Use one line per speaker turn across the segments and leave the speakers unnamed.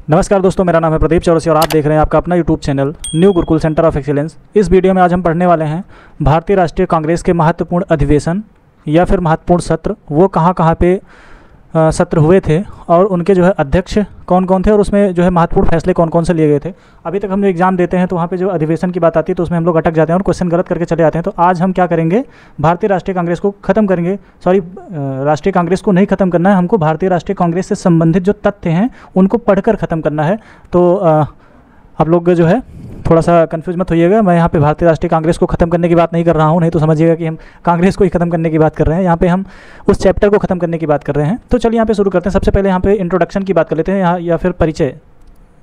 नमस्कार दोस्तों, मेरा नाम है प्रदीप चौरसिया और आप देख रहे हैं आपका अपना YouTube channel new Gurukul centre of excellence. इस वीडियो में आज हम पढ़ने वाले हैं भारतीय राष्ट्रीय कांग्रेस के महत्वपूर्ण अधिवेशन या फिर महत्वपूर्ण सत्र, वो कहाँ पे सत्र हुए थे और उनके जो है अध्यक्ष कौन कौन थे और उसमें जो है महत्वपूर्ण फैसले कौन कौन से लिए गए थे। अभी तक हम जो एग्जाम देते हैं तो वहाँ पे जो अधिवेशन की बात आती है तो उसमें हम लोग अटक जाते हैं और क्वेश्चन गलत करके चले आते हैं। तो आज हम क्या करेंगे, भारतीय राष्ट्रीय कांग्रेस को ख़त्म करेंगे। राष्ट्रीय कांग्रेस को नहीं ख़त्म करना है, हमको भारतीय राष्ट्रीय कांग्रेस से संबंधित जो तथ्य हैं उनको पढ़कर ख़त्म करना है। तो आप लोग जो है थोड़ा सा कंफ्यूज मत होइएगा, मैं यहाँ पे भारतीय राष्ट्रीय कांग्रेस को ख़त्म करने की बात नहीं कर रहा हूँ, नहीं तो समझिएगा कि हम कांग्रेस को ही ख़त्म करने की बात कर रहे हैं। यहाँ पे हम उस चैप्टर को ख़त्म करने की बात कर रहे हैं। तो चलिए यहाँ पे शुरू करते हैं। सबसे पहले यहाँ पे इंट्रोडक्शन की बात कर लेते हैं यहाँ, या फिर परिचय।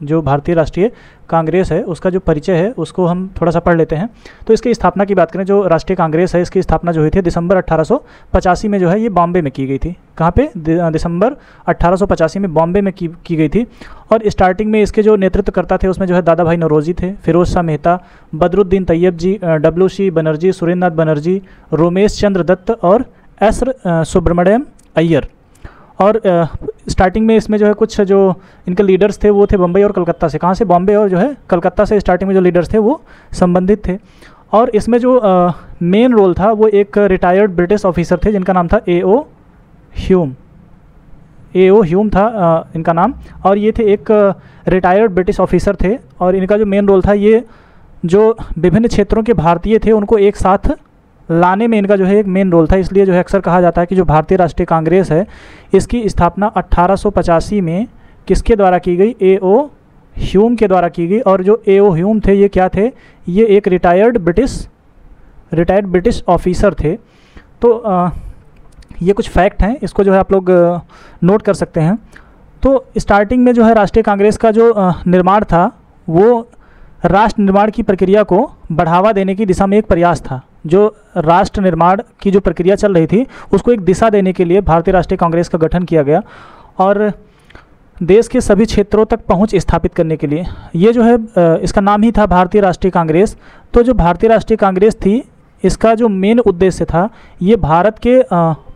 जो भारतीय राष्ट्रीय कांग्रेस है उसका जो परिचय है उसको हम थोड़ा सा पढ़ लेते हैं। तो इसकी स्थापना की बात करें, जो राष्ट्रीय कांग्रेस है इसकी स्थापना जो हुई थी दिसंबर 1885 में जो है ये बॉम्बे में की गई थी। कहाँ पे? दिसंबर 1885 में बॉम्बे में की गई थी। और स्टार्टिंग में इसके जो नेतृत्वकर्ता थे उसमें जो है दादा भाई नौरोजी थे, फिरोज शाह मेहता, बदरुद्दीन तैयब जी, डब्ल्यू.सी. बनर्जी, सुरेंद्रनाथ बनर्जी, रोमेश चंद्र दत्त और एस. सुब्रमण्यम अय्यर। और स्टार्टिंग में इसमें जो है कुछ जो इनके लीडर्स थे वो थे बम्बई और कलकत्ता से। कहाँ से? बॉम्बे और जो है कलकत्ता से स्टार्टिंग में जो लीडर्स थे वो संबंधित थे। और इसमें जो मेन रोल था वो एक रिटायर्ड ब्रिटिश ऑफिसर थे जिनका नाम था ए.ओ. ह्यूम था इनका नाम। और ये थे एक रिटायर्ड ब्रिटिश ऑफिसर थे और इनका जो मेन रोल था, ये जो विभिन्न क्षेत्रों के भारतीय थे उनको एक साथ लाने में इनका जो है एक मेन रोल था। इसलिए जो है अक्सर कहा जाता है कि जो भारतीय राष्ट्रीय कांग्रेस है इसकी स्थापना 1885 में किसके द्वारा की गई? ए.ओ. ह्यूम के द्वारा की गई। और जो ए.ओ. ह्यूम थे ये क्या थे? ये एक रिटायर्ड ब्रिटिश ऑफिसर थे। तो ये कुछ फैक्ट हैं, इसको जो है आप लोग नोट कर सकते हैं। तो स्टार्टिंग में जो है राष्ट्रीय कांग्रेस का जो निर्माण था वो राष्ट्र निर्माण की प्रक्रिया को बढ़ावा देने की दिशा में एक प्रयास था। जो राष्ट्र निर्माण की जो प्रक्रिया चल रही थी उसको एक दिशा देने के लिए भारतीय राष्ट्रीय कांग्रेस का गठन किया गया और देश के सभी क्षेत्रों तक पहुंच स्थापित करने के लिए ये जो है इसका नाम ही था भारतीय राष्ट्रीय कांग्रेस। तो जो भारतीय राष्ट्रीय कांग्रेस थी इसका जो मेन उद्देश्य था ये भारत के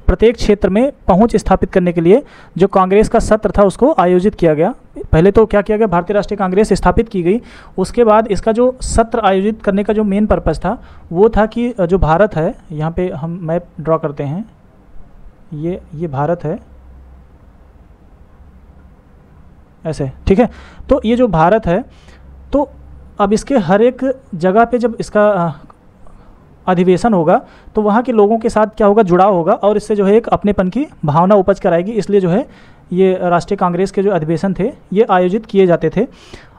प्रत्येक क्षेत्र में पहुंच स्थापित करने के लिए जो कांग्रेस का सत्र था उसको आयोजित किया गया। पहले तो क्या किया गया, भारतीय राष्ट्रीय कांग्रेस स्थापित की गई, उसके बाद इसका जो सत्र आयोजित करने का जो मेन पर्पस था वो था कि जो भारत है, यहाँ पे हम मैप ड्रॉ करते हैं, ये भारत है ऐसे, ठीक है। तो ये जो भारत है तो अब इसके हर एक जगह पे जब इसका अधिवेशन होगा तो वहाँ के लोगों के साथ क्या होगा, जुड़ाव होगा और इससे जो है एक अपनेपन की भावना उपज कर आएगी। इसलिए जो है ये राष्ट्रीय कांग्रेस के जो अधिवेशन थे ये आयोजित किए जाते थे।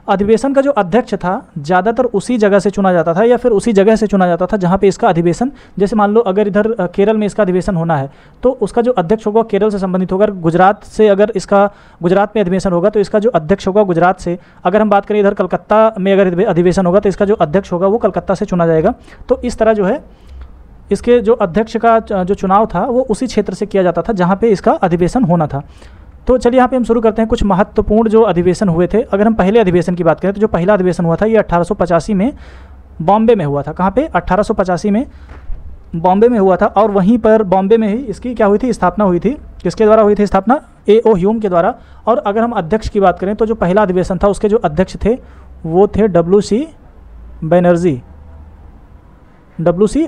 अधिवेशन का जो अध्यक्ष था ज़्यादातर उसी जगह से चुना जाता था या फिर उसी जगह से चुना जाता था जहाँ पे इसका अधिवेशन, जैसे मान लो अगर इधर केरल में इसका अधिवेशन होना है तो उसका जो अध्यक्ष होगा केरल से संबंधित होगा। गुजरात से अगर इसका गुजरात में अधिवेशन होगा तो इसका जो अध्यक्ष होगा गुजरात से। अगर हम बात करें इधर कलकत्ता में अगर अधिवेशन होगा तो इसका जो अध्यक्ष होगा वो कलकत्ता से चुना जाएगा। तो इस तरह जो है इसके जो अध्यक्ष का जो चुनाव था वो उसी क्षेत्र से किया जाता था जहाँ पे इसका अधिवेशन होना था। तो चलिए यहाँ पे हम शुरू करते हैं कुछ महत्वपूर्ण जो अधिवेशन हुए थे। अगर हम पहले अधिवेशन की बात करें तो जो पहला अधिवेशन हुआ था ये 1885 में बॉम्बे में हुआ था। कहाँ पे? 1885 में बॉम्बे में हुआ था और वहीं पर बॉम्बे में ही इसकी क्या हुई थी, स्थापना हुई थी। किसके द्वारा हुई थी स्थापना? ए.ओ. ह्यूम के द्वारा। और अगर हम अध्यक्ष की बात करें तो जो पहला अधिवेशन था उसके जो अध्यक्ष थे वो थे डब्ल्यू.सी.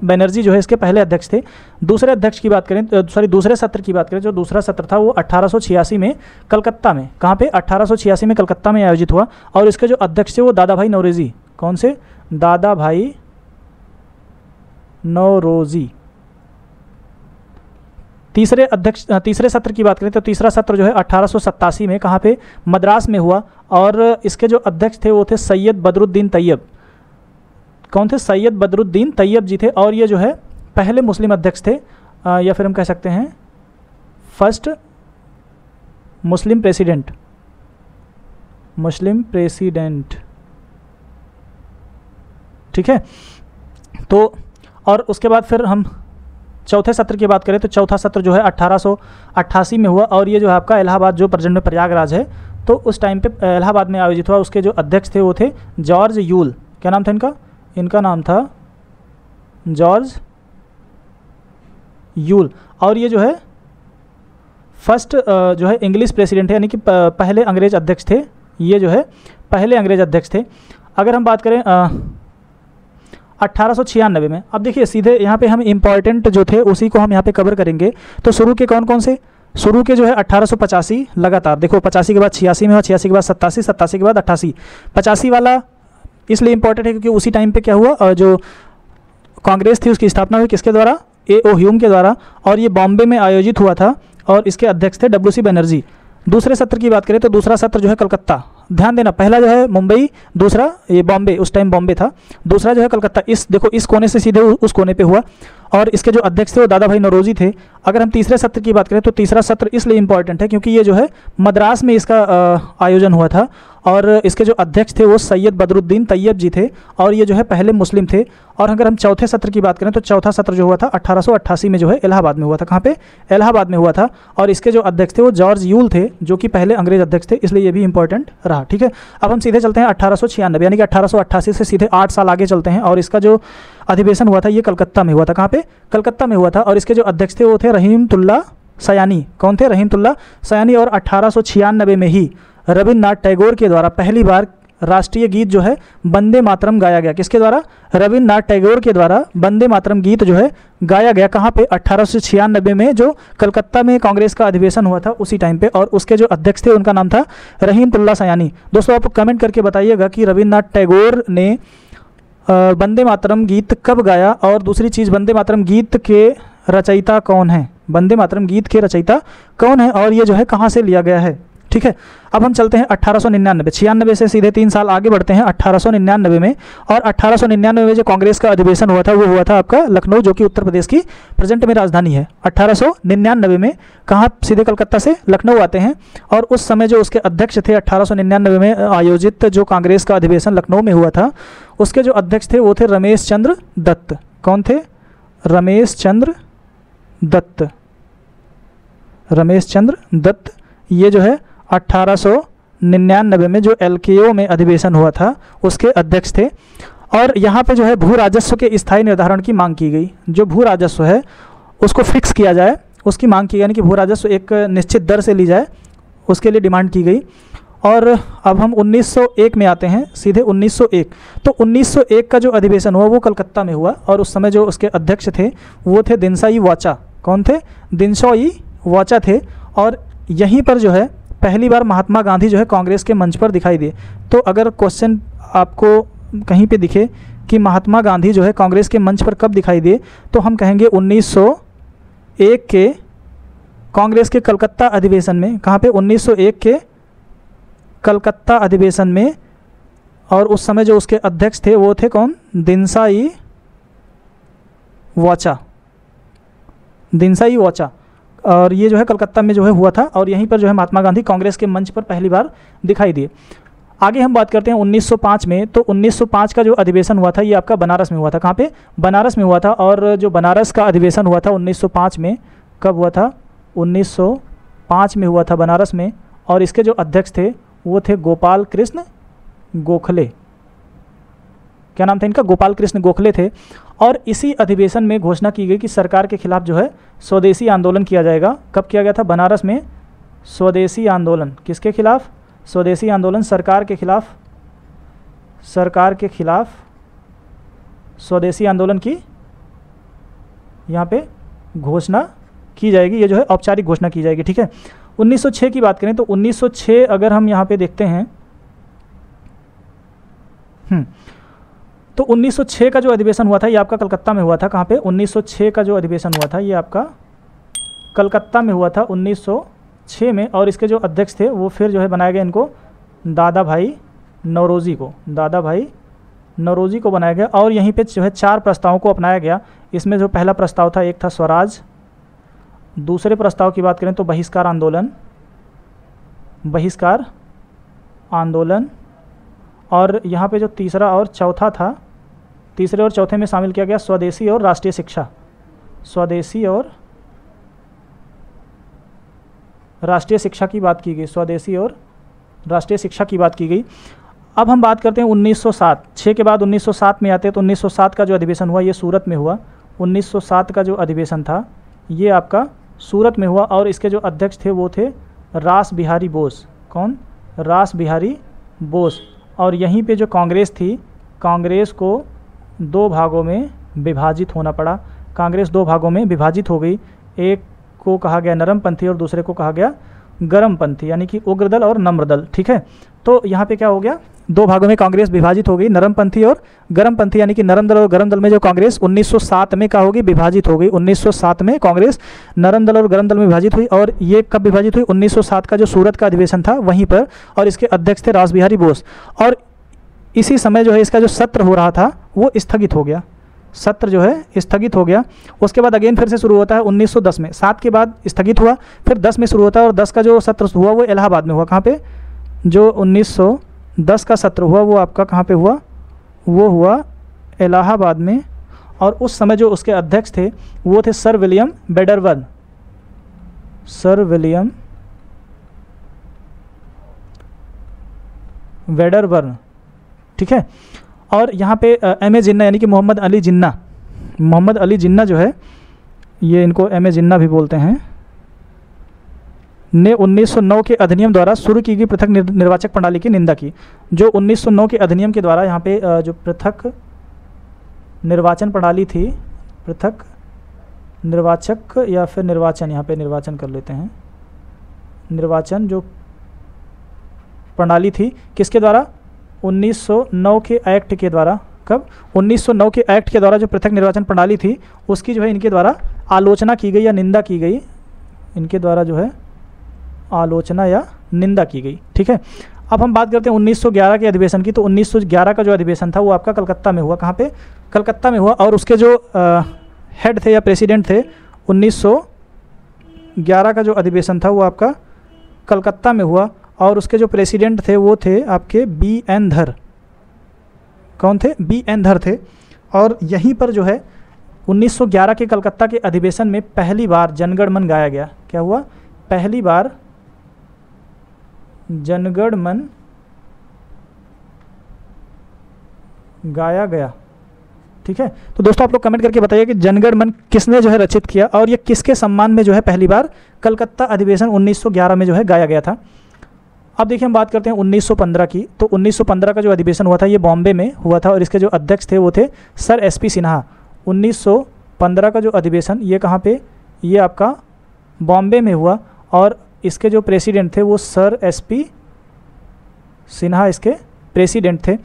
बनर्जी जो है इसके पहले अध्यक्ष थे। दूसरे अध्यक्ष की बात करें, दूसरे सत्र की बात करें, जो दूसरा सत्र था वो 1886 में कलकत्ता में, कहाँ पे? 1886 में कलकत्ता में आयोजित हुआ और इसके जो अध्यक्ष थे वो दादा भाई नौरोजी। कौन से? दादा भाई नौरोजी। तीसरे सत्र की बात करें तो तीसरा सत्र जो है 1887 में कहाँ पे? मद्रास में हुआ और इसके जो अध्यक्ष थे वो थे सैयद बदरुद्दीन तैयब। कौन थे? सैयद बदरुद्दीन तैयब जी थे और ये जो है पहले मुस्लिम अध्यक्ष थे या फिर हम कह सकते हैं फर्स्ट मुस्लिम प्रेसिडेंट, ठीक है। तो और उसके बाद फिर हम चौथे सत्र की बात करें तो चौथा सत्र जो है 1888 में हुआ और ये जो है आपका इलाहाबाद, जो प्रेजेंट में प्रयागराज है, तो उस टाइम पे इलाहाबाद में आयोजित हुआ। उसके जो अध्यक्ष थे वो थे जॉर्ज यूल। क्या नाम था इनका? इनका नाम था जॉर्ज यूल। और ये जो है फर्स्ट जो है इंग्लिश प्रेसिडेंट है, यानी कि पहले अंग्रेज अध्यक्ष थे ये जो है पहले अंग्रेज अध्यक्ष थे। अगर हम बात करें 1896 में, अब देखिए सीधे यहाँ पे हम इम्पॉर्टेंट जो थे उसी को हम यहाँ पे कवर करेंगे। तो शुरू के कौन कौन से, शुरू के जो है 1885 लगातार, देखो 85 के बाद 86 में हुआ, 86 के बाद 87, 87 के बाद 88। 85 वाला इसलिए इंपॉर्टेंट है क्योंकि उसी टाइम पे क्या हुआ, जो कांग्रेस थी उसकी स्थापना हुई किसके द्वारा, A.O. ह्यूम के द्वारा, और ये बॉम्बे में आयोजित हुआ था और इसके अध्यक्ष थे W.C. बनर्जी। दूसरे सत्र की बात करें तो दूसरा सत्र जो है कलकत्ता, ध्यान देना, पहला जो है मुंबई, दूसरा ये बॉम्बे, उस टाइम बॉम्बे था, दूसरा जो है कलकत्ता। इस देखो इस कोने से सीधे उस कोने पे हुआ और इसके जो अध्यक्ष थे वो दादा भाई नौरोजी थे। अगर हम तीसरे सत्र की बात करें तो तीसरा सत्र इसलिए इंपॉर्टेंट है क्योंकि ये जो है मद्रास में इसका आयोजन हुआ था और इसके जो अध्यक्ष थे वो सैयद बदरुद्दीन तैयब जी थे और ये जो है पहले मुस्लिम थे। और अगर हम चौथे सत्र की बात करें तो चौथा सत्र जो हुआ था 1888 में जो है इलाहाबाद में हुआ था। कहाँ पे, इलाहाबाद में हुआ था और इसके जो अध्यक्ष थे वो जॉर्ज यूल थे जो कि पहले अंग्रेज अध्यक्ष थे, इसलिए ये भी इंपॉर्टेंट रहा। ठीक है, अब हम सीधे चलते हैं 1896 यानी कि 1888 से सीधे 8 साल आगे चलते हैं और इसका जो अधिवेशन हुआ था ये कलकत्ता में हुआ था। कहाँ पे, कलकत्ता में हुआ था और इसके जो अध्यक्ष थे वो थे रहीमतुल्ला सयानी। कौन थे, रहीमतुल्ला सयानी। और 1896 में ही रविन्द्रनाथ टैगोर के द्वारा पहली बार राष्ट्रीय गीत जो है वंदे मातरम गाया गया। किसके द्वारा, रविन्द्रनाथ टैगोर के द्वारा वंदे मातरम गीत जो है गाया गया। कहाँ पे, 1896 में जो कलकत्ता में कांग्रेस का अधिवेशन हुआ था उसी टाइम पे और उसके जो अध्यक्ष थे उनका नाम था रहीमतुल्ला सयानी। दोस्तों आप कमेंट करके बताइएगा कि रविन्द्रनाथ टैगोर ने वंदे मातरम गीत कब गाया और दूसरी चीज़ वंदे मातरम गीत के रचयिता कौन है, वंदे मातरम गीत के रचयिता कौन है और ये जो है कहाँ से लिया गया है। ठीक है, अब हम चलते हैं 1899, 96 से सीधे 3 साल आगे बढ़ते हैं 1899 में। और 1899 में जो कांग्रेस का अधिवेशन हुआ था वो हुआ था आपका लखनऊ, जो कि उत्तर प्रदेश की प्रेजेंट में राजधानी है। 1899 में कहाँ, सीधे कलकत्ता से लखनऊ आते हैं और उस समय जो उसके अध्यक्ष थे 1899 में आयोजित जो कांग्रेस का अधिवेशन लखनऊ में हुआ था उसके जो अध्यक्ष थे वो थे रमेश चंद्र दत्त। कौन थे, रमेश चंद्र दत्त, रमेश चंद्र दत्त। ये जो है 1899 में जो LKO में अधिवेशन हुआ था उसके अध्यक्ष थे। और यहाँ पे जो है भू राजस्व के स्थायी निर्धारण की मांग की गई। जो भू राजस्व है उसको फिक्स किया जाए, उसकी मांग की, यानी कि भू राजस्व एक निश्चित दर से ली जाए, उसके लिए डिमांड की गई। और अब हम 1901 में आते हैं, सीधे 1901। तो 1901 का जो अधिवेशन हुआ वो कलकत्ता में हुआ और उस समय जो उसके अध्यक्ष थे वो थे दिनसाई वाचा। कौन थे, दिनसाई वाचा थे। और यहीं पर जो है पहली बार महात्मा गांधी जो है कांग्रेस के मंच पर दिखाई दिए। तो अगर क्वेश्चन आपको कहीं पे दिखे कि महात्मा गांधी जो है कांग्रेस के मंच पर कब दिखाई दिए तो हम कहेंगे 1901 के कांग्रेस के कलकत्ता अधिवेशन में। कहाँ पे, 1901 के कलकत्ता अधिवेशन में। और उस समय जो उसके अध्यक्ष थे वो थे कौन, दिनसाई वाचा, दिनसाई वाचा। और ये जो है कलकत्ता में जो है हुआ था और यहीं पर जो है महात्मा गांधी कांग्रेस के मंच पर पहली बार दिखाई दिए। आगे हम बात करते हैं 1905 में। तो 1905 का जो अधिवेशन हुआ था ये आपका बनारस में हुआ था। कहाँ पे, बनारस में हुआ था। और जो बनारस का अधिवेशन हुआ था 1905 में, कब हुआ था, 1905 में हुआ था बनारस में। और इसके जो अध्यक्ष थे वो थे गोपाल कृष्ण गोखले। क्या नाम था इनका, गोपाल कृष्ण गोखले थे। और इसी अधिवेशन में घोषणा की गई कि सरकार के खिलाफ जो है स्वदेशी आंदोलन किया जाएगा। कब किया गया था, बनारस में स्वदेशी आंदोलन। किसके खिलाफ, स्वदेशी आंदोलन, सरकार के खिलाफ, सरकार के खिलाफ स्वदेशी आंदोलन की यहाँ पे घोषणा की जाएगी। ये जो है औपचारिक घोषणा की जाएगी। ठीक है, 1906 की बात करें तो 1906 अगर हम यहाँ पे देखते हैं तो 1906 का जो अधिवेशन हुआ था ये आपका कलकत्ता में हुआ था। कहाँ पे, 1906 का जो अधिवेशन हुआ था ये आपका कलकत्ता में हुआ था 1906 में। और इसके जो अध्यक्ष थे वो फिर जो है बनाया गया इनको दादा भाई नौरोजी को, दादा भाई नौरोजी को बनाया गया। और यहीं पे जो है 4 प्रस्तावों को अपनाया गया। इसमें जो पहला प्रस्ताव था एक था स्वराज, दूसरे प्रस्ताव की बात करें तो बहिष्कार आंदोलन, बहिष्कार आंदोलन। और यहाँ पे जो तीसरा और चौथा था, तीसरे और चौथे में शामिल किया गया स्वदेशी और राष्ट्रीय शिक्षा, स्वदेशी और राष्ट्रीय शिक्षा की बात की गई, स्वदेशी और राष्ट्रीय शिक्षा की बात की गई। अब हम बात करते हैं 1907, 6 के बाद 1907 में आते हैं। तो 1907 का जो अधिवेशन हुआ ये सूरत में हुआ। 1907 का जो अधिवेशन था ये आपका सूरत में हुआ और इसके जो अध्यक्ष थे वो थे रास बिहारी बोस। कौन, रास बिहारी बोस। और यहीं पे जो कांग्रेस थी, कांग्रेस को दो भागों में विभाजित होना पड़ा। कांग्रेस दो भागों में विभाजित हो गई, एक को कहा गया नरमपंथी और दूसरे को कहा गया गर्मपंथी, यानी कि उग्र दल और नम्र दल। ठीक है, तो यहाँ पे क्या हो गया, दो भागों में कांग्रेस विभाजित हो गई, नरमपंथी और गर्मपंथी, यानी कि नरम दल और गर्म दल में जो कांग्रेस 1907 में क्या होगी, विभाजित हो गई। 1907 में कांग्रेस नरम दल और गर्म दल में विभाजित हुई। और ये कब विभाजित हुई, 1907 का जो सूरत का अधिवेशन था वहीं पर, और इसके अध्यक्ष थे रासबिहारी बोस। और इसी समय जो है इसका जो सत्र हो रहा था वो स्थगित हो गया, सत्र जो है स्थगित हो गया। उसके बाद अगेन फिर से शुरू होता है 1910 में, 7 के बाद स्थगित हुआ, फिर 10 में शुरू होता है। और 10 का जो सत्र हुआ वो इलाहाबाद में हुआ। कहाँ पे, जो 1910 का सत्र हुआ वो आपका कहाँ पे हुआ, वो हुआ इलाहाबाद में। और उस समय जो उसके अध्यक्ष थे वो थे sir William Wedderburn, sir William Wedderburn. ठीक है, और यहाँ पे एम.ए. जिन्ना यानी कि मोहम्मद अली जिन्ना, मोहम्मद अली जिन्ना जो है, ये इनको एम.ए. जिन्ना भी बोलते हैं, ने 1909 के अधिनियम द्वारा शुरू की गई पृथक निर्वाचक प्रणाली की निंदा की। जो 1909 के अधिनियम के द्वारा यहाँ पे जो पृथक निर्वाचन प्रणाली थी, पृथक निर्वाचक या फिर निर्वाचन, यहाँ पे निर्वाचन कर लेते हैं, निर्वाचन जो प्रणाली थी किसके द्वारा, 1909 के एक्ट के द्वारा। कब, 1909 के एक्ट के द्वारा जो पृथक निर्वाचन प्रणाली थी उसकी जो है इनके द्वारा आलोचना की गई या निंदा की गई, इनके द्वारा जो है आलोचना या निंदा की गई। ठीक है, अब हम बात करते हैं 1911 के अधिवेशन की। तो 1911 का जो अधिवेशन था वो आपका कलकत्ता में हुआ। कहाँ पे, कलकत्ता में हुआ। और उसके जो हेड थे या प्रेसिडेंट थे, 1911 का जो अधिवेशन था वो आपका कलकत्ता में हुआ। और उसके जो प्रेसिडेंट थे वो थे आपके B.N. धर। कौन थे, B.N. धर थे। और यहीं पर जो है 1911 के कलकत्ता के अधिवेशन में पहली बार जनगण मन गाया गया। क्या हुआ, पहली बार जनगण मन गाया गया। ठीक है, तो दोस्तों आप लोग कमेंट करके बताइए कि जनगण मन किसने जो है रचित किया और ये किसके सम्मान में जो है पहली बार कलकत्ता अधिवेशन 1911 में जो है गाया गया था। अब देखिए हम बात करते हैं 1915 की। तो 1915 का जो अधिवेशन हुआ था ये बॉम्बे में हुआ था और इसके जो अध्यक्ष थे वो थे सर एस.पी. सिन्हा। 1915 का जो अधिवेशन ये कहाँ पे, ये आपका बॉम्बे में हुआ और इसके जो प्रेसिडेंट थे वो सर एस.पी. सिन्हा इसके प्रेसिडेंट थे।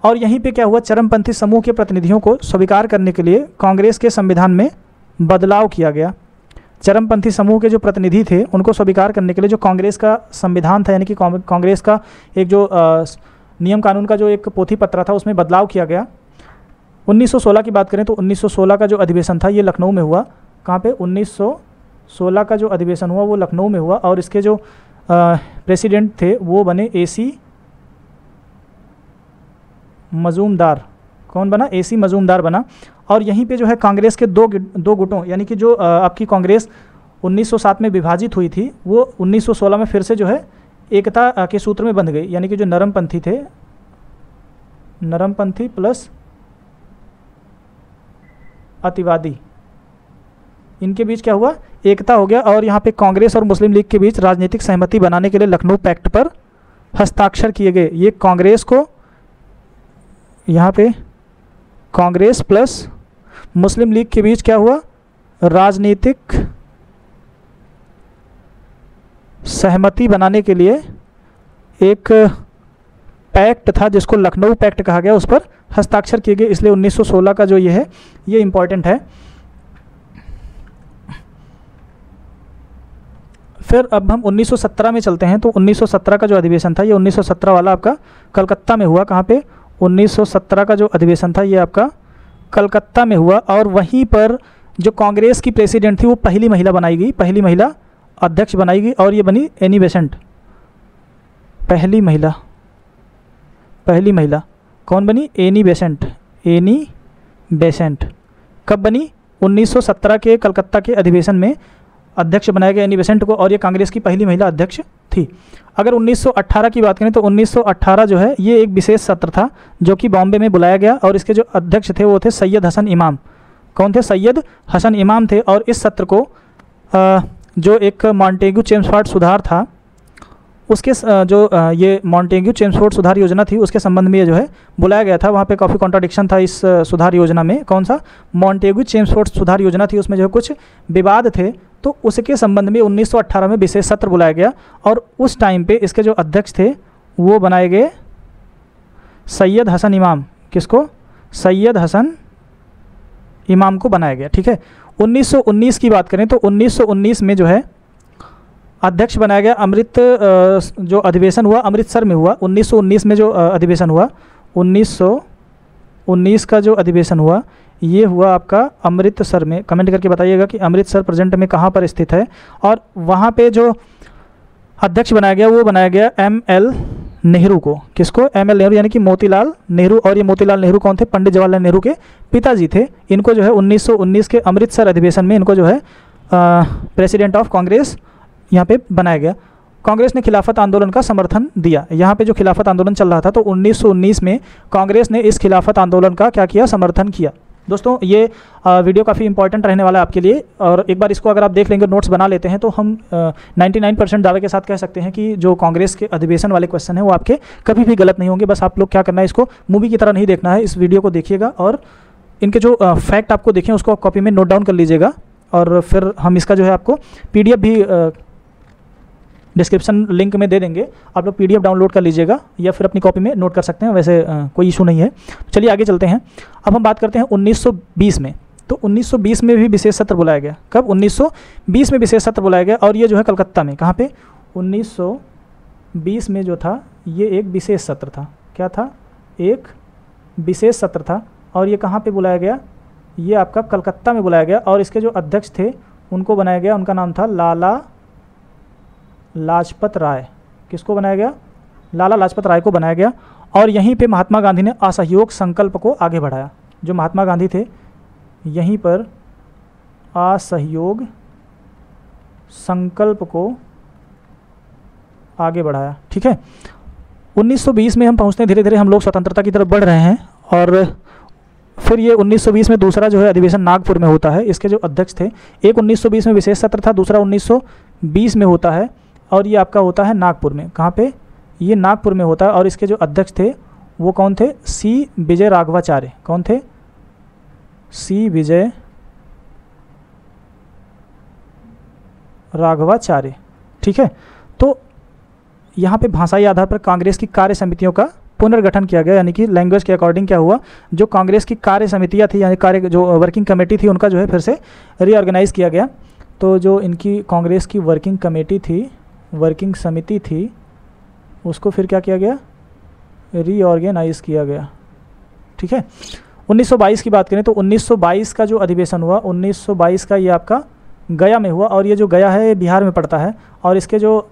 और यहीं पे क्या हुआ, चरमपंथी समूह के प्रतिनिधियों को स्वीकार करने के लिए कांग्रेस के संविधान में बदलाव किया गया। चरमपंथी समूह के जो प्रतिनिधि थे उनको स्वीकार करने के लिए जो कांग्रेस का संविधान था, यानी कि कांग्रेस का एक जो नियम कानून का जो एक पोथी पत्र था उसमें बदलाव किया गया। 1916 की बात करें तो 1916 का जो अधिवेशन था ये लखनऊ में हुआ। कहाँ पे, 1916 का जो अधिवेशन हुआ वो लखनऊ में हुआ और इसके जो प्रेसिडेंट थे वो बने A.C. मजूमदार। कौन बना, A.C. मजूमदार बना। और यहीं पे जो है कांग्रेस के दो गुटों, यानी कि जो आपकी कांग्रेस 1907 में विभाजित हुई थी वो 1916 में फिर से जो है एकता के सूत्र में बंध गई। यानी कि जो नरमपंथी थे, नरमपंथी प्लस अतिवादी, इनके बीच क्या हुआ, एकता हो गया। और यहाँ पे कांग्रेस और मुस्लिम लीग के बीच राजनीतिक सहमति बनाने के लिए लखनऊ पैक्ट पर हस्ताक्षर किए गए। ये कांग्रेस को, यहाँ पे कांग्रेस प्लस मुस्लिम लीग के बीच क्या हुआ, राजनीतिक सहमति बनाने के लिए एक पैक्ट था जिसको लखनऊ पैक्ट कहा गया, उस पर हस्ताक्षर किए गए। इसलिए 1916 का जो ये है ये इम्पॉर्टेंट है। फिर अब हम 1917 में चलते हैं। तो 1917 का जो अधिवेशन था ये 1917 वाला आपका कलकत्ता में हुआ। कहाँ पे, 1917 का जो अधिवेशन था ये आपका कलकत्ता में हुआ। और वहीं पर जो कांग्रेस की प्रेसिडेंट थी वो पहली महिला बनाई गई, पहली महिला अध्यक्ष बनाई गई और ये बनी एनी बेसेंट। पहली महिला कौन बनी, एनी बेसेंट। एनी बेसेंट कब बनी, 1917 के कलकत्ता के अधिवेशन में अध्यक्ष बनाया गया एनी बेसेंट को, और ये कांग्रेस की पहली महिला अध्यक्ष थी। अगर 1918 की बात करें तो 1918 जो है ये एक विशेष सत्र था जो कि बॉम्बे में बुलाया गया और इसके जो अध्यक्ष थे वो थे सैयद हसन इमाम। कौन थे, सैयद हसन इमाम थे। और इस सत्र को जो एक मॉन्टेग्यू चेम्सफोर्ड सुधार था उसके ये मॉन्टेग्यू चेम्सफोर्ड सुधार योजना थी उसके संबंध में ये जो है बुलाया गया था। वहाँ पे काफ़ी कॉन्ट्राडिक्शन था इस सुधार योजना में। कौन सा? मॉन्टेग्यू चेम्सफोर्ड सुधार योजना थी, उसमें जो है कुछ विवाद थे, तो उसके संबंध में 1918 में विशेष सत्र बुलाया गया और उस टाइम पे इसके जो अध्यक्ष थे वो बनाए गए सैयद हसन इमाम। किसको? सैयद हसन इमाम को बनाया गया। ठीक है। 1919 की बात करें तो 1919 में जो है अध्यक्ष बनाया गया जो अधिवेशन हुआ अमृतसर में हुआ। 1919 में जो अधिवेशन हुआ, 1919 का जो अधिवेशन हुआ ये हुआ आपका अमृतसर में। कमेंट करके बताइएगा कि अमृतसर प्रेजेंट में कहाँ पर स्थित है। और वहाँ पे जो अध्यक्ष बनाया गया वो बनाया गया एम.एल. नेहरू को। किसको? एम.एल. नेहरू, यानी कि मोतीलाल नेहरू। और ये मोतीलाल नेहरू कौन थे? पंडित जवाहरलाल नेहरू के पिताजी थे। इनको जो है 1919 के अमृतसर अधिवेशन में इनको जो है प्रेसिडेंट ऑफ कांग्रेस यहाँ पे बनाया गया। कांग्रेस ने खिलाफत आंदोलन का समर्थन दिया। यहाँ पे जो खिलाफत आंदोलन चल रहा था तो 1919 में कांग्रेस ने इस खिलाफत आंदोलन का क्या किया? समर्थन किया। दोस्तों ये वीडियो काफ़ी इंपॉर्टेंट रहने वाला है आपके लिए, और एक बार इसको अगर आप देख लेंगे, नोट्स बना लेते हैं, तो हम 99% दावे के साथ कह सकते हैं कि जो कांग्रेस के अधिवेशन वाले क्वेश्चन हैं वो आपके कभी भी गलत नहीं होंगे। बस आप लोग क्या करना है, इसको मूवी की तरह नहीं देखना है, इस वीडियो को देखिएगा और इनके जो फैक्ट आपको देखें उसको कॉपी में नोट डाउन कर लीजिएगा। और फिर हम इसका जो है आपको PDF भी डिस्क्रिप्शन लिंक में दे देंगे, आप लोग PDF डाउनलोड कर लीजिएगा या फिर अपनी कॉपी में नोट कर सकते हैं, वैसे कोई इशू नहीं है। चलिए आगे चलते हैं। अब हम बात करते हैं 1920 में। तो 1920 में भी विशेष सत्र बुलाया गया। कब? 1920 में विशेष सत्र बुलाया गया और ये जो है कलकत्ता में। कहाँ पे? 1920 में जो था ये एक विशेष सत्र था। क्या था? एक विशेष सत्र था। और ये कहाँ पे बुलाया गया? ये आपका कलकत्ता में बुलाया गया। और इसके जो अध्यक्ष थे उनको बनाया गया, उनका नाम था लाला लाजपत राय। किसको बनाया गया? लाला लाजपत राय को बनाया गया। और यहीं पे महात्मा गांधी ने असहयोग संकल्प को आगे बढ़ाया। जो महात्मा गांधी थे यहीं पर असहयोग संकल्प को आगे बढ़ाया। ठीक है। 1920 में हम पहुंचते हैं, धीरे धीरे हम लोग स्वतंत्रता की तरफ बढ़ रहे हैं। और फिर ये 1920 में दूसरा जो है अधिवेशन नागपुर में होता है। इसके जो अध्यक्ष थे, एक 1920 में विशेष सत्र था, दूसरा 1920 में होता है और ये आपका होता है नागपुर में। कहाँ पे? ये नागपुर में होता है। और इसके जो अध्यक्ष थे वो कौन थे? सी विजय राघवाचार्य। कौन थे? सी विजय राघवाचार्य। ठीक है। तो यहाँ पे भाषाई आधार पर कांग्रेस की कार्य समितियों का पुनर्गठन किया गया, यानी कि लैंग्वेज के अकॉर्डिंग क्या हुआ, जो कांग्रेस की कार्य समितियाँ थी, यानी जो वर्किंग कमेटी थी, उनका जो है फिर से रीऑर्गेनाइज किया गया। तो जो इनकी कांग्रेस की वर्किंग कमेटी थी, वर्किंग समिति थी, उसको फिर क्या किया गया? रीऑर्गेनाइज किया गया। ठीक है। 1922 की बात करें तो 1922 का जो अधिवेशन हुआ, 1922 का ये आपका गया में हुआ। और ये जो गया है ये बिहार में पड़ता है। और इसके जो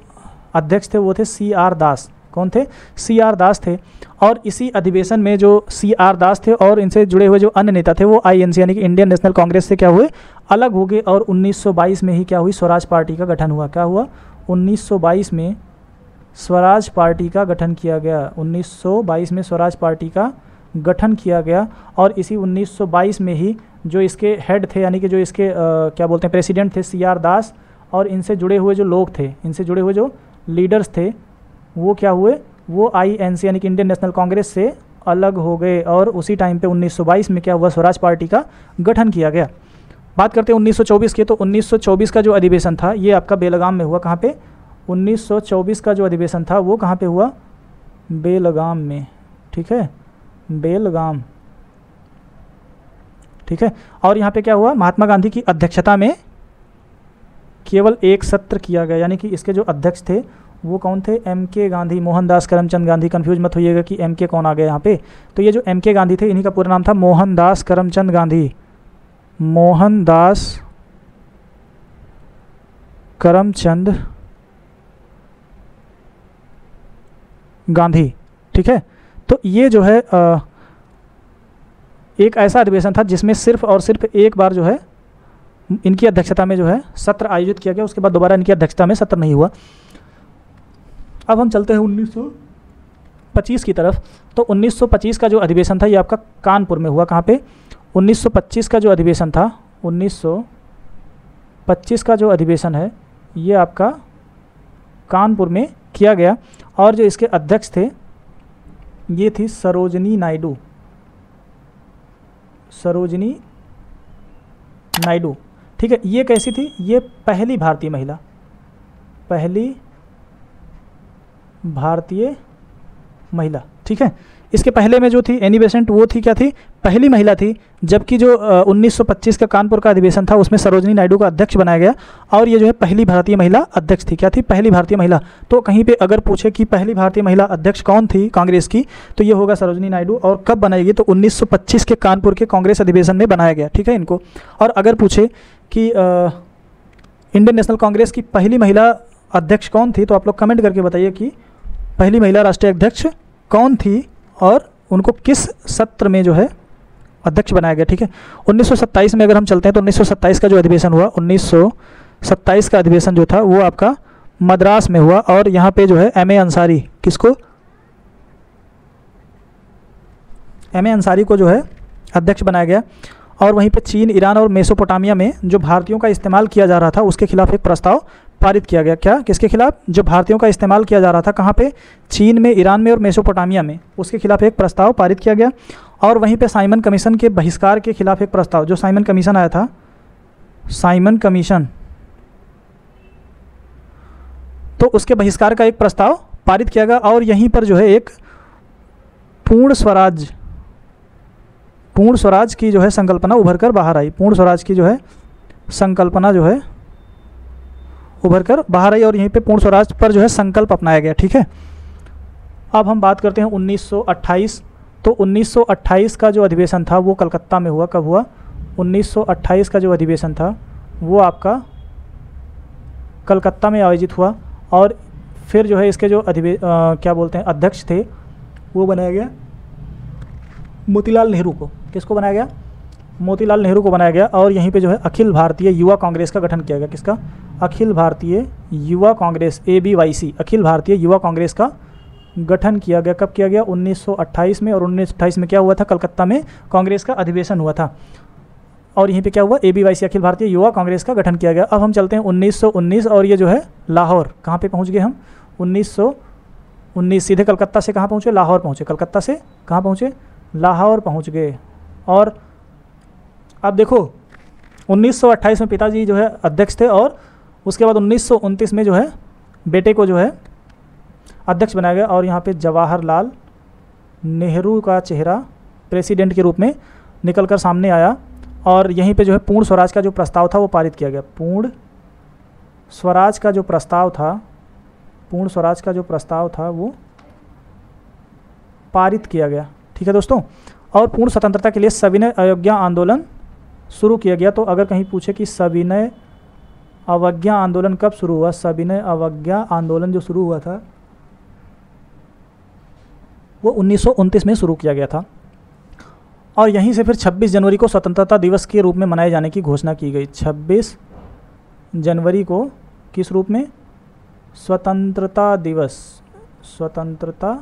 अध्यक्ष थे वो थे C.R. दास। कौन थे? C.R. दास थे। और इसी अधिवेशन में जो C.R. दास थे और इनसे जुड़े हुए जो अन्य नेता थे वो INC यानी कि इंडियन नेशनल कांग्रेस से क्या हुए? अलग हो गए। और 1922 में ही क्या हुई? स्वराज पार्टी का गठन हुआ। क्या हुआ? 1922 में स्वराज पार्टी का गठन किया गया। 1922 में स्वराज पार्टी का गठन किया गया। और इसी 1922 में ही जो इसके हेड थे, यानी कि जो इसके क्या बोलते हैं, प्रेसिडेंट थे C.R. दास, और इनसे जुड़े हुए जो लोग थे, इनसे जुड़े हुए जो लीडर्स थे, वो क्या हुए? वो INC यानी कि इंडियन नेशनल कांग्रेस से अलग हो गए। और उसी टाइम पे 1922 में क्या हुआ? स्वराज पार्टी का गठन किया गया। बात करते हैं 1924 की। तो 1924 का जो अधिवेशन था ये आपका बेलगाम में हुआ। कहाँ पे? 1924 का जो अधिवेशन था वो कहाँ पे हुआ? बेलगाम में। ठीक है, बेलगाम। ठीक है। और यहाँ पे क्या हुआ? महात्मा गांधी की अध्यक्षता में केवल एक सत्र किया गया, यानी कि इसके जो अध्यक्ष थे वो कौन थे? MK गांधी, मोहनदास करमचंद गांधी। कंफ्यूज मत होइएगा कि MK कौन आ गया यहाँ पे। तो ये जो MK गांधी थे इन्हीं का पूरा नाम था मोहनदास करमचंद गांधी। मोहनदास करमचंद गांधी। ठीक है। तो ये जो है एक ऐसा अधिवेशन था जिसमें सिर्फ और सिर्फ एक बार जो है इनकी अध्यक्षता में जो है सत्र आयोजित किया गया। उसके बाद दोबारा इनकी अध्यक्षता में सत्र नहीं हुआ। अब हम चलते हैं 1925 की तरफ। तो 1925 का जो अधिवेशन था ये आपका कानपुर में हुआ। कहाँ पे? 1925 का जो अधिवेशन था, 1925 का जो अधिवेशन है ये आपका कानपुर में किया गया। और जो इसके अध्यक्ष थे ये थी सरोजिनी नायडू, सरोजिनी नायडू। ठीक है, ये कैसी थी? ये पहली भारतीय महिला, पहली भारतीय महिला। ठीक है, इसके पहले में जो थी एनी बेसेंट, वो थी क्या थी? पहली महिला थी। जबकि जो 1925 का कानपुर का अधिवेशन था उसमें सरोजिनी नायडू का अध्यक्ष बनाया गया और ये जो है पहली भारतीय महिला अध्यक्ष थी। क्या थी? पहली भारतीय महिला। तो कहीं पे अगर पूछे कि पहली भारतीय महिला अध्यक्ष कौन थी कांग्रेस की, तो ये होगा सरोजिनी नायडू। और कब बनाएगी? तो 1925 के कानपुर के कांग्रेस अधिवेशन में बनाया गया। ठीक है इनको। और अगर पूछे कि इंडियन नेशनल कांग्रेस की पहली महिला अध्यक्ष कौन थी, तो आप लोग कमेंट करके बताइए कि पहली महिला राष्ट्रीय अध्यक्ष कौन थी और उनको किस सत्र में जो है अध्यक्ष बनाया गया। ठीक है, 1927 में अगर हम चलते हैं तो 1927 का जो अधिवेशन हुआ, 1927 का अधिवेशन जो था वो आपका मद्रास में हुआ। और यहाँ पे जो है एम.ए. अंसारी, किसको? एम.ए. अंसारी को जो है अध्यक्ष बनाया गया। और वहीं पे चीन, ईरान और मेसोपोटामिया में जो भारतीयों का इस्तेमाल किया जा रहा था उसके खिलाफ एक प्रस्ताव पारित किया गया। क्या? किसके खिलाफ? जो भारतीयों का इस्तेमाल किया जा रहा था, कहाँ पे? चीन में, ईरान में और मेसोपोटामिया में, उसके खिलाफ एक प्रस्ताव पारित किया गया। और वहीं पे साइमन कमीशन के बहिष्कार के खिलाफ एक प्रस्ताव, जो साइमन कमीशन आया था, साइमन कमीशन, तो उसके बहिष्कार का एक प्रस्ताव पारित किया गया। और यहीं पर जो है एक पूर्ण स्वराज की जो है संकल्पना उभर कर बाहर आई। पूर्ण स्वराज की जो है संकल्पना जो है उभर कर बाहर आई और यहीं पे पूर्ण स्वराज पर जो है संकल्प अपनाया गया। ठीक है, अब हम बात करते हैं 1928। तो 1928 का जो अधिवेशन था वो कलकत्ता में हुआ। कब हुआ? 1928 का जो अधिवेशन था वो आपका कलकत्ता में आयोजित हुआ। और फिर जो है इसके जो क्या बोलते हैं अध्यक्ष थे वो बनाया गया मोतीलाल नेहरू को। किसको बनाया गया? मोतीलाल नेहरू को बनाया गया। और यहीं पे जो है अखिल भारतीय युवा कांग्रेस का गठन किया गया। किसका? अखिल भारतीय युवा कांग्रेस, ABYC, अखिल भारतीय युवा कांग्रेस का गठन किया गया। कब किया गया? 1928 में। और 1928 में क्या हुआ था? कलकत्ता में कांग्रेस का अधिवेशन हुआ था। और यहीं पे क्या हुआ? ABYC, अखिल भारतीय युवा कांग्रेस का गठन किया गया। अब हम चलते हैं 1919 और ये जो है लाहौर। कहाँ पे पहुँच गए हम? 1919 सीधे कलकत्ता से कहाँ पहुँचे? लाहौर पहुँचे। कलकत्ता से कहाँ पहुँचे? लाहौर पहुँच गए। और अब देखो 1928 में पिताजी जो है अध्यक्ष थे और उसके बाद 1929 में जो है बेटे को जो है अध्यक्ष बनाया गया। और यहाँ पे जवाहरलाल नेहरू का चेहरा प्रेसिडेंट के रूप में निकलकर सामने आया। और यहीं पे जो है पूर्ण स्वराज का जो प्रस्ताव था वो पारित किया गया। पूर्ण स्वराज का जो प्रस्ताव था, पूर्ण स्वराज का जो प्रस्ताव था वो पारित किया गया। ठीक है दोस्तों। और पूर्ण स्वतंत्रता के लिए सविनय अवज्ञा आंदोलन शुरू किया गया। तो अगर कहीं पूछे कि सविनय अवज्ञा आंदोलन कब शुरू हुआ? सविनय अवज्ञा आंदोलन जो शुरू हुआ था वो 1929 में शुरू किया गया था। और यहीं से फिर 26 जनवरी को स्वतंत्रता दिवस के रूप में मनाए जाने की घोषणा की गई। 26 जनवरी को किस रूप में? स्वतंत्रता दिवस, स्वतंत्रता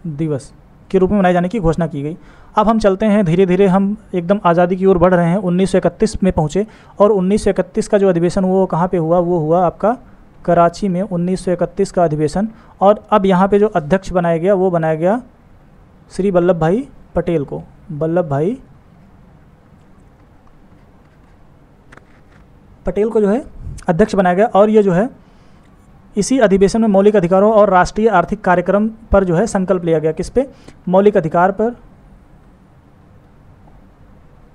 दिवस के रूप में मनाए जाने की घोषणा की गई। अब हम चलते हैं धीरे धीरे, हम एकदम आज़ादी की ओर बढ़ रहे हैं। 1931 में पहुँचे और 1931 का जो अधिवेशन वो कहाँ पे हुआ? वो हुआ आपका कराची में, 1931 का अधिवेशन। और अब यहाँ पे जो अध्यक्ष बनाया गया वो बनाया गया श्री वल्लभ भाई पटेल को। वल्लभ भाई पटेल को जो है अध्यक्ष बनाया गया। और ये जो है इसी अधिवेशन में मौलिक अधिकारों और राष्ट्रीय आर्थिक कार्यक्रम पर जो है संकल्प लिया गया। किस पे? मौलिक अधिकार पर,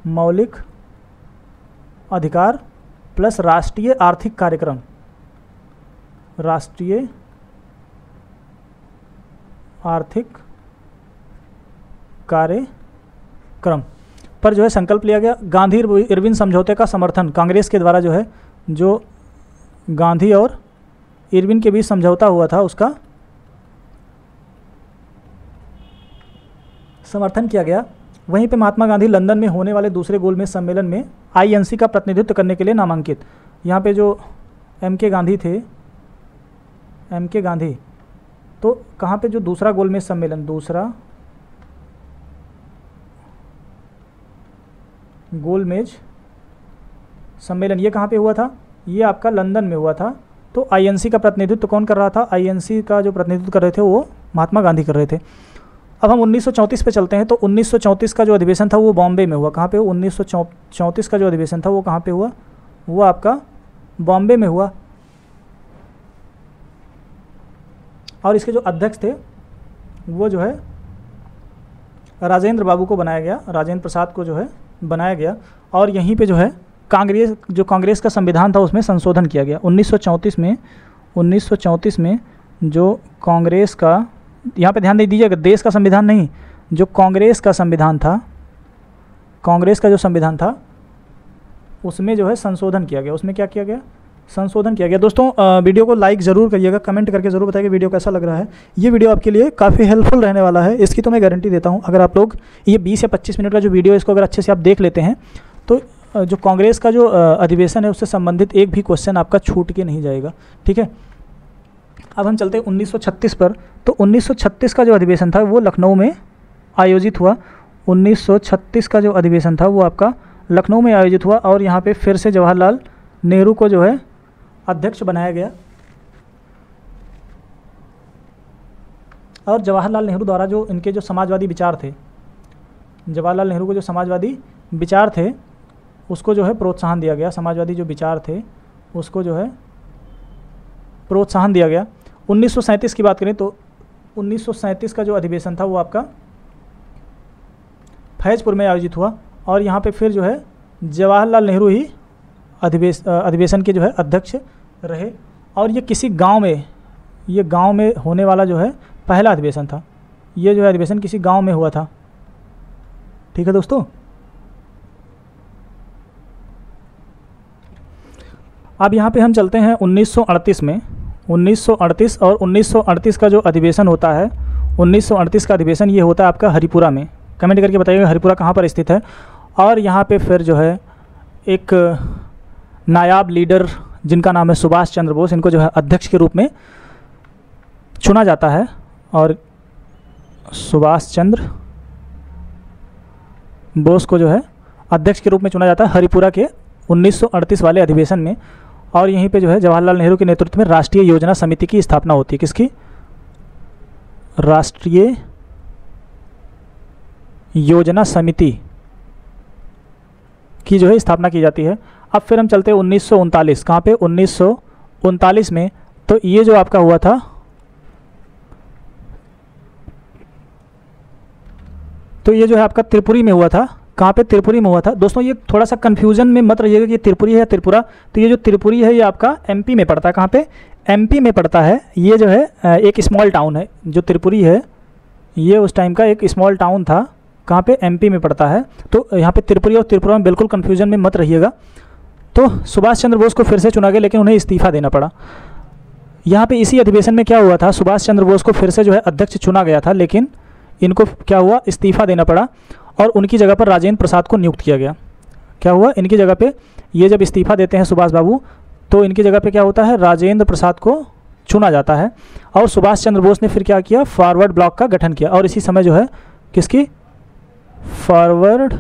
मौलिक अधिकार प्लस राष्ट्रीय आर्थिक कार्यक्रम, राष्ट्रीय आर्थिक कार्यक्रम पर जो है संकल्प लिया गया। गांधी इरविन समझौते का समर्थन कांग्रेस के द्वारा जो है, जो गांधी और इरविन के बीच समझौता हुआ था उसका समर्थन किया गया। वहीं पे महात्मा गांधी लंदन में होने वाले दूसरे गोलमेज सम्मेलन में INC का प्रतिनिधित्व करने के लिए नामांकित। यहाँ पे जो MK गांधी थे, MK गांधी, तो कहाँ पे जो दूसरा गोलमेज सम्मेलन, दूसरा गोलमेज सम्मेलन, ये कहाँ पे हुआ था? ये आपका लंदन में हुआ था। तो आईएनसी का प्रतिनिधित्व कौन कर रहा था? आईएनसी का जो प्रतिनिधित्व कर रहे थे वो महात्मा गांधी कर रहे थे। अब हम 1934 पे चलते हैं। तो 1934 का जो अधिवेशन था वो बॉम्बे में हुआ। कहाँ पे? 1934 का जो अधिवेशन था वो कहाँ पे हुआ? वो आपका बॉम्बे में हुआ। और इसके जो अध्यक्ष थे वो जो है राजेंद्र बाबू को बनाया गया, राजेंद्र प्रसाद को जो है बनाया गया। और यहीं पे जो है कांग्रेस का संविधान था उसमें संशोधन किया गया 1934 में जो कांग्रेस का, यहाँ पे ध्यान दे दीजिएगा, देश का संविधान नहीं, जो कांग्रेस का संविधान था, कांग्रेस का जो संविधान था उसमें जो है संशोधन किया गया। उसमें क्या किया गया? संशोधन किया गया। दोस्तों वीडियो को लाइक ज़रूर करिएगा, कमेंट करके ज़रूर बताइए वीडियो कैसा लग रहा है। ये वीडियो आपके लिए काफ़ी हेल्पफुल रहने वाला है, इसकी तो मैं गारंटी देता हूँ। अगर आप लोग ये 20 या 25 मिनट का जो वीडियो है इसको अगर अच्छे से आप देख लेते हैं तो जो कांग्रेस का जो अधिवेशन है उससे संबंधित एक भी क्वेश्चन आपका छूट के नहीं जाएगा। ठीक है, अब हम चलते हैं 1936 पर। तो 1936 का जो अधिवेशन था वो लखनऊ में आयोजित हुआ। 1936 का जो अधिवेशन था वो आपका लखनऊ में आयोजित हुआ और यहाँ पे फिर से जवाहरलाल नेहरू को जो है अध्यक्ष बनाया गया। और जवाहरलाल नेहरू द्वारा जो इनके जो समाजवादी विचार थे, जवाहरलाल नेहरू को जो समाजवादी विचार थे उसको जो है प्रोत्साहन दिया गया। समाजवादी जो विचार थे उसको जो है प्रोत्साहन दिया गया। 1937 की बात करें तो 1937 का जो अधिवेशन था वो आपका फैजपुर में आयोजित हुआ और यहाँ पे फिर जो है जवाहरलाल नेहरू ही अधिवेशन के जो है अध्यक्ष रहे। और ये किसी गांव में, ये गांव में होने वाला जो है पहला अधिवेशन था। ये जो है अधिवेशन किसी गांव में हुआ था। ठीक है दोस्तों, अब यहाँ पे हम चलते हैं 1938 में। 1938 और 1938 का जो अधिवेशन होता है, 1938 का अधिवेशन ये होता है आपका हरिपुरा में। कमेंट करके बताइएगा हरिपुरा कहाँ पर स्थित है। और यहाँ पे फिर जो है एक नायाब लीडर जिनका नाम है सुभाष चंद्र बोस, इनको जो है अध्यक्ष के रूप में चुना जाता है। और सुभाष चंद्र बोस को जो है अध्यक्ष के रूप में चुना जाता है हरिपुरा के 1938 वाले अधिवेशन में। और यहीं पे जो है जवाहरलाल नेहरू के नेतृत्व में राष्ट्रीय योजना समिति की स्थापना होती है। किसकी? राष्ट्रीय योजना समिति की जो है स्थापना की जाती है। अब फिर हम चलते हैं 1939। कहाँ पे? 1939 में। तो ये जो आपका हुआ था, तो ये जो है आपका त्रिपुरी में हुआ था। कहाँ पे? त्रिपुरी में हुआ था। दोस्तों ये थोड़ा सा कन्फ्यूजन में मत रहिएगा कि त्रिपुरी है या त्रिपुरा। तो ये जो त्रिपुरी है ये आपका एमपी में पड़ता है। कहाँ पे? एमपी में पड़ता है। ये जो है एक स्मॉल टाउन है। जो त्रिपुरी है ये उस टाइम का एक स्मॉल टाउन था। कहाँ पे? एमपी में पड़ता है। तो यहाँ पे त्रिपुरी और त्रिपुरा में बिल्कुल कन्फ्यूजन में मत रहिएगा। तो सुभाष चंद्र बोस को फिर से चुना गया लेकिन उन्हें इस्तीफा देना पड़ा। यहाँ पे इसी अधिवेशन में क्या हुआ था? सुभाष चंद्र बोस को फिर से जो है अध्यक्ष चुना गया था लेकिन इनको क्या हुआ? इस्तीफा देना पड़ा और उनकी जगह पर राजेंद्र प्रसाद को नियुक्त किया गया। क्या हुआ? इनकी जगह पे ये जब इस्तीफा देते हैं सुभाष बाबू तो इनकी जगह पे क्या होता है? राजेंद्र प्रसाद को चुना जाता है। और सुभाष चंद्र बोस ने फिर क्या किया? फॉरवर्ड ब्लॉक का गठन किया। और इसी समय जो है किसकी? फॉरवर्ड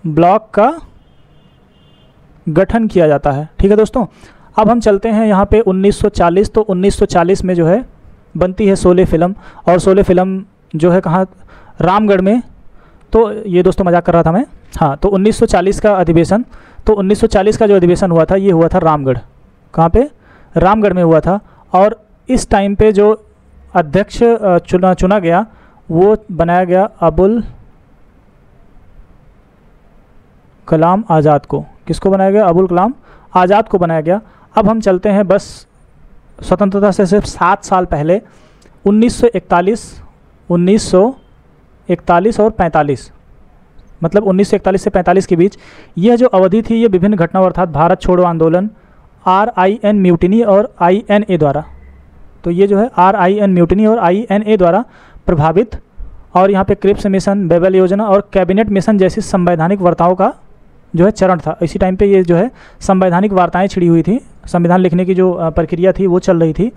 ब्लॉक का गठन किया जाता है। ठीक है दोस्तों, अब हम चलते हैं यहाँ पे 1940। तो 1940 में जो है बनती है शोले फिल्म। और शोले फिल्म जो है कहाँ? रामगढ़ में। तो ये दोस्तों मजाक कर रहा था मैं। हाँ, तो 1940 का अधिवेशन, तो 1940 का जो अधिवेशन हुआ था ये हुआ था रामगढ़। कहाँ पे? रामगढ़ में हुआ था। और इस टाइम पे जो अध्यक्ष चुना गया वो बनाया गया अबुल कलाम आज़ाद को। किसको बनाया गया? अबुल कलाम आज़ाद को बनाया गया। अब हम चलते हैं बस स्वतंत्रता से सिर्फ 7 साल पहले 1941 और 45, मतलब 1941 से 45 के बीच यह जो अवधि थी ये विभिन्न घटनाओं अर्थात भारत छोड़ो आंदोलन, RIN म्यूटिनी और INA द्वारा, तो ये जो है RIN म्यूटिनी और INA द्वारा प्रभावित। और यहाँ पे क्रिप्स मिशन, बेबल योजना और कैबिनेट मिशन जैसी संवैधानिक वार्ताओं का जो है चरण था। इसी टाइम पे ये जो है संवैधानिक वार्ताएं छिड़ी हुई थी। संविधान लिखने की जो प्रक्रिया थी वो चल रही थी।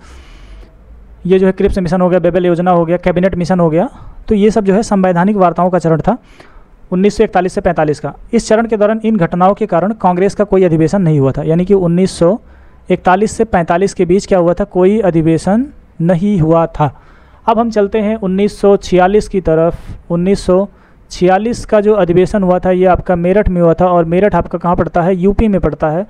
ये जो है क्रिप्स मिशन हो गया, बेबल योजना हो गया, कैबिनेट मिशन हो गया, तो ये सब जो है संवैधानिक वार्ताओं का चरण था। 1941 से 45 का। इस चरण के दौरान इन घटनाओं के कारण कांग्रेस का कोई अधिवेशन नहीं हुआ था, यानी कि 1941 से 45 के बीच क्या हुआ था, कोई अधिवेशन नहीं हुआ था। अब हम चलते हैं 1946 की तरफ। 1946 का जो अधिवेशन हुआ था ये आपका मेरठ में हुआ था, और मेरठ आपका कहाँ पड़ता है, यूपी में पड़ता है।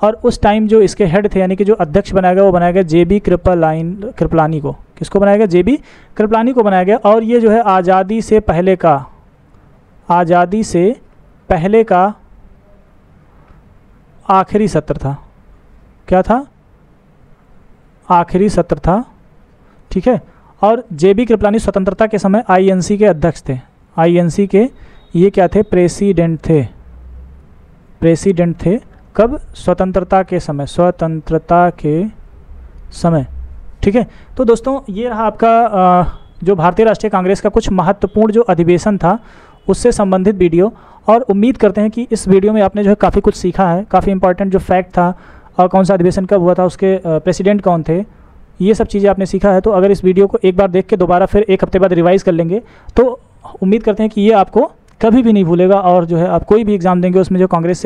और उस टाइम जो इसके हेड थे, यानी कि जो अध्यक्ष बनाया गया, वो बनाया गया JB कृपलानी को। किसको बनाया गया, JB कृपलानी को बनाया गया। और ये जो है आज़ादी से पहले का आखिरी सत्र था। क्या था, आखिरी सत्र था, ठीक है। और JB कृपलानी स्वतंत्रता के समय INC के अध्यक्ष थे। INC के ये क्या थे, प्रेसिडेंट थे। कब, स्वतंत्रता के समय, ठीक है। तो दोस्तों ये रहा आपका जो भारतीय राष्ट्रीय कांग्रेस का कुछ महत्वपूर्ण जो अधिवेशन था उससे संबंधित वीडियो। और उम्मीद करते हैं कि इस वीडियो में आपने जो है काफ़ी कुछ सीखा है, काफ़ी इंपॉर्टेंट जो फैक्ट था और कौन सा अधिवेशन कब हुआ था, उसके प्रेसिडेंट कौन थे, ये सब चीज़ें आपने सीखा है। तो अगर इस वीडियो को एक बार देख के दोबारा फिर एक हफ्ते बाद रिवाइज़ कर लेंगे तो उम्मीद करते हैं कि ये आपको कभी भी नहीं भूलेगा। और जो है आप कोई भी एग्जाम देंगे उसमें जो कांग्रेस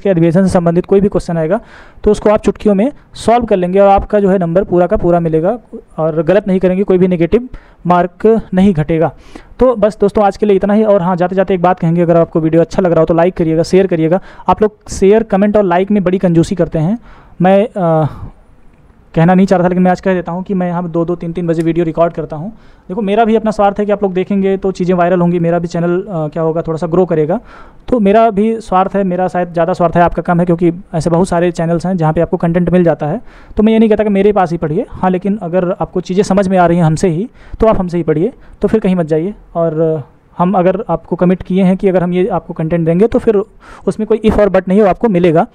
के अधिवेशन से संबंधित कोई भी क्वेश्चन आएगा तो उसको आप चुटकियों में सॉल्व कर लेंगे और आपका जो है नंबर पूरा का पूरा मिलेगा। और गलत नहीं करेंगे, कोई भी नेगेटिव मार्क नहीं घटेगा। तो बस दोस्तों आज के लिए इतना ही। और हाँ, जाते जाते एक बात कहेंगे, अगर आपको वीडियो अच्छा लग रहा हो तो लाइक करिएगा, शेयर करिएगा। आप लोग शेयर, कमेंट और लाइक में बड़ी कंजूसी करते हैं। मैं कहना नहीं चाह रहा था, लेकिन मैं आज कह देता हूँ कि मैं यहाँ 2-2, 3-3 बजे वीडियो रिकॉर्ड करता हूँ। देखो मेरा भी अपना स्वार्थ है कि आप लोग देखेंगे तो चीज़ें वायरल होंगी, मेरा भी चैनल क्या होगा, थोड़ा सा ग्रो करेगा। तो मेरा भी स्वार्थ है, मेरा शायद ज़्यादा स्वार्थ है, आपका कम है, क्योंकि ऐसे बहुत सारे चैनल्स हैं जहाँ पे आपको कंटेंट मिल जाता है। तो मैं ये नहीं कहता कि मेरे पास ही पढ़िए, हाँ, लेकिन अगर आपको चीज़ें समझ में आ रही हैं हमसे ही तो आप हमसे ही पढ़िए, तो फिर कहीं मत जाइए। और हम अगर आपको कमिट किए हैं कि अगर हम ये आपको कंटेंट देंगे तो फिर उसमें कोई इफ़ और बट नहीं है, वो आपको मिलेगा।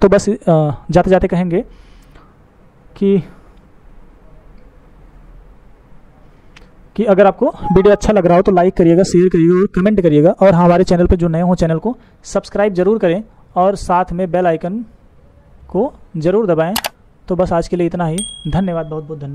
तो बस जाते जाते कहेंगे कि अगर आपको वीडियो अच्छा लग रहा हो तो लाइक करिएगा, शेयर करिएगा और कमेंट करिएगा। और हमारे चैनल पर जो नए हो चैनल को सब्सक्राइब जरूर करें और साथ में बेल आइकन को ज़रूर दबाएं। तो बस आज के लिए इतना ही। धन्यवाद, बहुत बहुत धन्यवाद।